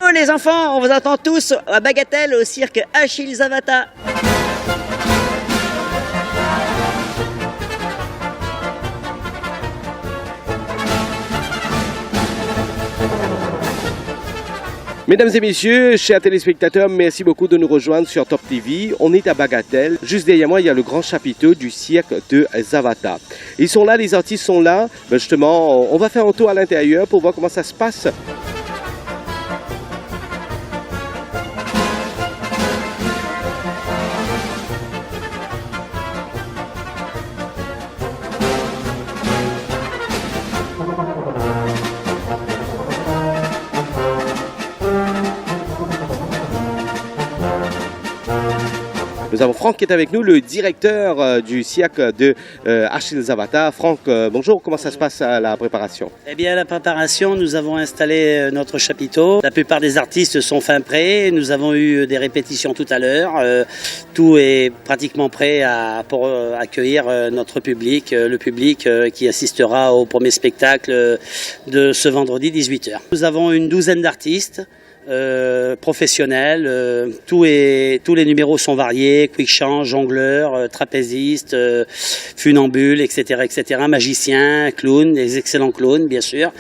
Oh les enfants, on vous attend tous à Bagatelle au cirque Achille Zavata. Mesdames et messieurs, chers téléspectateurs, merci beaucoup de nous rejoindre sur Top TV. On est à Bagatelle. Juste derrière moi, il y a le grand chapiteau du cirque de Zavata. Ils sont là, les artistes sont là. Ben justement, on va faire un tour à l'intérieur pour voir comment ça se passe. Nous avons Franck qui est avec nous, le directeur du cirque de Achille Zavata. Franck, bonjour, comment ça se passe à la préparation? Eh bien, à la préparation, nous avons installé notre chapiteau. La plupart des artistes sont fin prêts. Nous avons eu des répétitions tout à l'heure. Tout est pratiquement prêt pour accueillir notre public, le public qui assistera au premier spectacle de ce vendredi 18h. Nous avons une douzaine d'artistes. Professionnels, tous les numéros sont variés, quick change, jongleurs, trapézistes, funambules, etc., magiciens, clowns, des excellents clowns bien sûr,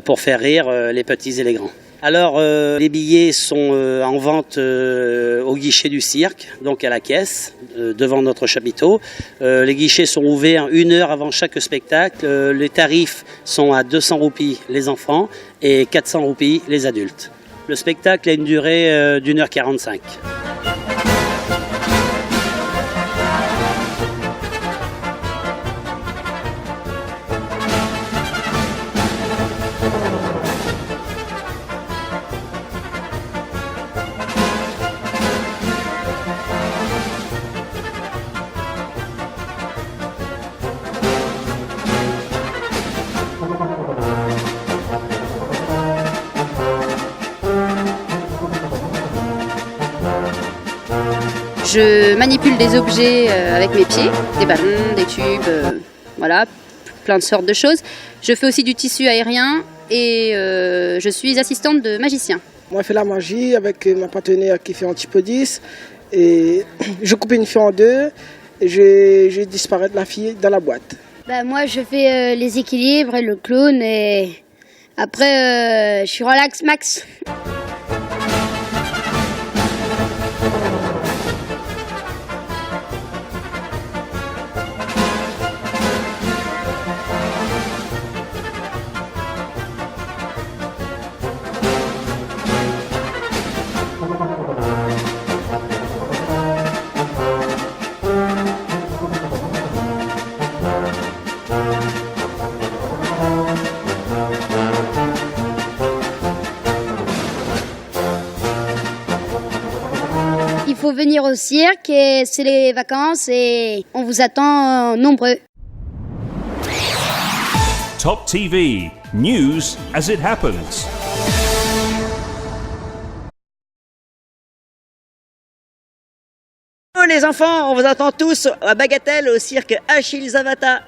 pour faire rire les petits et les grands. Alors les billets sont en vente au guichet du cirque, donc à la caisse, devant notre chapiteau. Les guichets sont ouverts 1 heure avant chaque spectacle. Les tarifs sont à 200 roupies les enfants et 400 roupies les adultes. Le spectacle a une durée d'1h45. Je manipule des objets avec mes pieds, des ballons, des tubes, voilà, plein de sortes de choses. Je fais aussi du tissu aérien et je suis assistante de magicien. Moi, je fais la magie avec ma partenaire qui fait Antipodis. Et je coupe une fille en deux et je disparaître la fille dans la boîte. Bah, moi, je fais les équilibres et le clown et après, je suis relax max. Il faut venir au cirque et c'est les vacances et on vous attend nombreux. Top TV, news as it happens. Oh les enfants, on vous attend tous à Bagatelle au cirque Achille Zavata.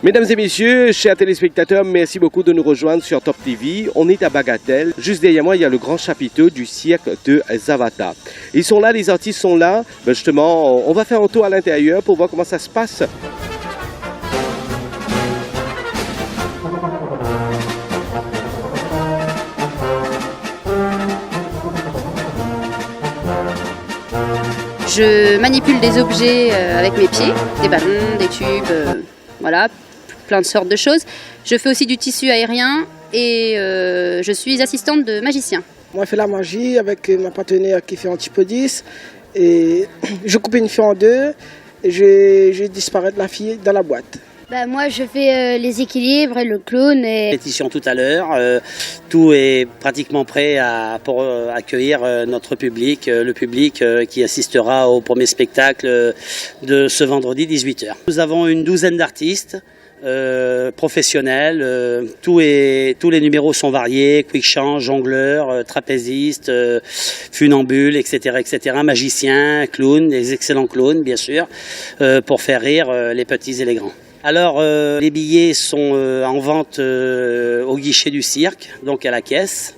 Mesdames et messieurs, chers téléspectateurs, merci beaucoup de nous rejoindre sur Top TV. On est à Bagatelle. Juste derrière moi, il y a le grand chapiteau du cirque de Zavata. Ils sont là, les artistes sont là. Ben justement, on va faire un tour à l'intérieur pour voir comment ça se passe. Je manipule des objets avec mes pieds, des ballons, des tubes, voilà, plein de sortes de choses. Je fais aussi du tissu aérien et je suis assistante de magicien. Moi, je fais la magie avec ma partenaire qui fait Antipodis. Et je coupe une fille en deux et je disparaître la fille dans la boîte. Bah, moi, je fais les équilibres et le clown et... Répétition tout à l'heure. Tout est pratiquement prêt pour accueillir notre public, le public qui assistera au premier spectacle de ce vendredi 18h. Nous avons une douzaine d'artistes. professionnels. Tous les numéros sont variés, quick change, jongleurs, trapézistes, funambules, etc., magiciens, clowns, des excellents clowns bien sûr, pour faire rire les petits et les grands. Alors, les billets sont en vente au guichet du cirque, donc à la caisse.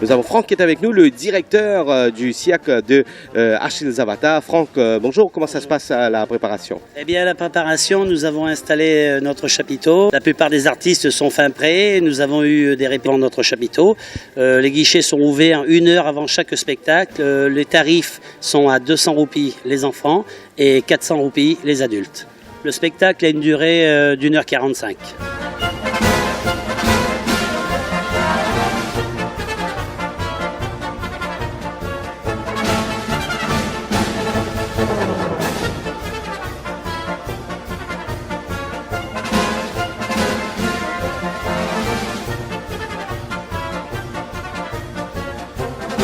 Nous avons Franck qui est avec nous, le directeur du cirque de Achille Zavata. Franck, bonjour, comment ça se passe la préparation? Eh bien, la préparation, nous avons installé notre chapiteau. La plupart des artistes sont fin prêts. Nous avons eu des répétitions dans notre chapiteau. Les guichets sont ouverts 1 heure avant chaque spectacle. Les tarifs sont à 200 roupies les enfants et 400 roupies les adultes. Le spectacle a une durée d'1h45.